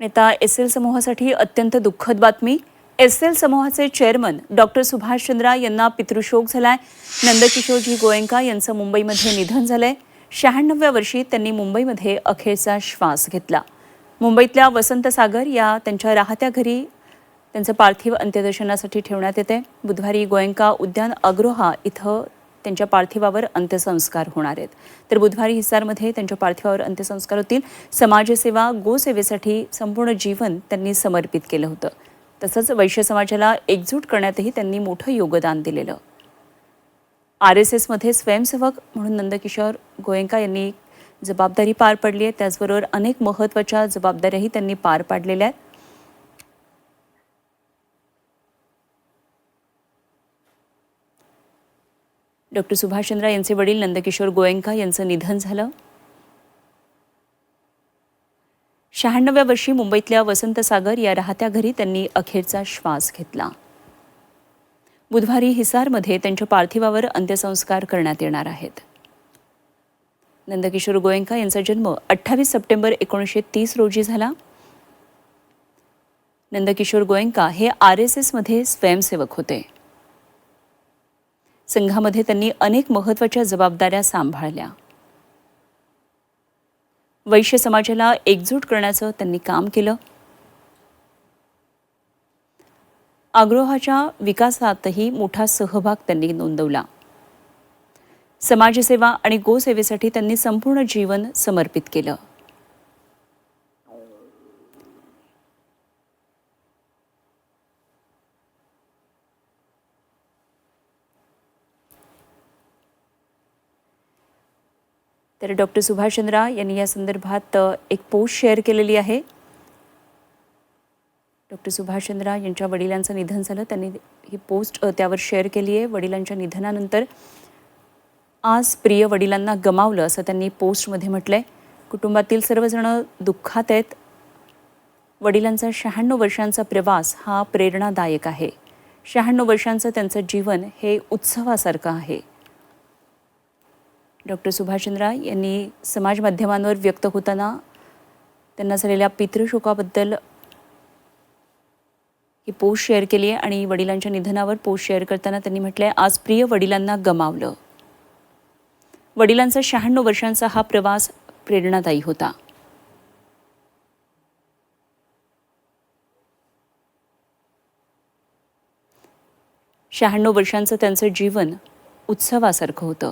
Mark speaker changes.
Speaker 1: आता एसएल समूहासाठी अत्यंत दुःखद बातमी. एसएल समूहाचे चेअरमन डॉक्टर सुभाष चंद्रा यांना पितृशोक झालाय. नंदकिशोरजी गोयंका यांचं मुंबईमध्ये निधन झालंय. 96व्या वर्षी त्यांनी मुंबईमध्ये अखेरचा श्वास घेतला. मुंबईतल्या वसंत सागर या त्यांच्या राहत्या घरी त्यांचं पार्थिव अंत्यदर्शनासाठी ठेवण्यात येते. बुधवारी गोयंका उद्यान अग्रोहा इथं त्यांच्या पार्थिवावर अंत्यसंस्कार होणार आहेत. तर बुधवारी हिसारमध्ये त्यांच्या पार्थिवावर अंत्यसंस्कार होतील. समाजसेवा गोसेवेसाठी संपूर्ण जीवन त्यांनी समर्पित केलं होतं. तसंच वैश्य समाजाला एकजूट करण्यातही त्यांनी मोठं योगदान दिलेलं. RSSमध्ये स्वयंसेवक म्हणून नंदकिशोर गोयंका यांनी जबाबदारी पार पडली आहे. त्याचबरोबर अनेक महत्त्वाच्या जबाबदाऱ्याही त्यांनी पार पाडलेल्या आहेत. डॉक्टर सुभाष चंद्रा यांचे वडील नंदकिशोर गोयंका यांचं निधन झालं. 96व्या वर्षी मुंबईतल्या वसंत सागर या राहत्या घरी त्यांनी अखेरचा श्वास घेतला. बुधवारी हिसारमध्ये त्यांच्या पार्थिवावर अंत्यसंस्कार करण्यात येणार आहेत. नंदकिशोर गोयंका यांचा जन्म 28 सप्टेंबर 1930 रोजी झाला. नंदकिशोर गोयंका हे RSSमध्ये स्वयंसेवक होते. संघामध्ये त्यांनी अनेक महत्त्वाच्या जबाबदाऱ्या सांभाळल्या. वैश्य समाजाला एकजूट करण्याचं त्यांनी काम केलं. अग्रोहाच्या विकासातही मोठा सहभाग त्यांनी नोंदवला. समाजसेवा आणि गोसेवेसाठी त्यांनी संपूर्ण जीवन समर्पित केलं. तर डॉक्टर सुभाष चंद्रा यांनी या संदर्भात एक पोस्ट शेअर केलेली आहे. डॉक्टर सुभाष चंद्रा यांच्या वडिलांचं निधन झालं. त्यांनी ही पोस्ट त्यावर शेअर केली आहे. वडिलांच्या निधनानंतर आज प्रिय वडिलांना गमावलं असं त्यांनी पोस्टमध्ये म्हटलंय. कुटुंबातील सर्वजण दुःखात आहेत. वडिलांचा 96 वर्षांचा प्रवास हा प्रेरणादायक आहे. 96 वर्षांचं त्यांचं जीवन हे उत्सवासारखं आहे. डॉक्टर सुभाष चंद्रा यांनी समाज माध्यमांवर व्यक्त होताना त्यांना झालेल्या पितृशोकाबद्दल ही पोस्ट शेअर केली आहे आणि वडिलांच्या निधनावर पोस्ट शेअर करताना त्यांनी म्हटलंय, आज प्रिय वडिलांना गमावलं. वडिलांचा 96 वर्षांचा हा प्रवास प्रेरणादायी होता. शहाण्णव वर्षांचं त्यांचं जीवन उत्सवासारखं होतं.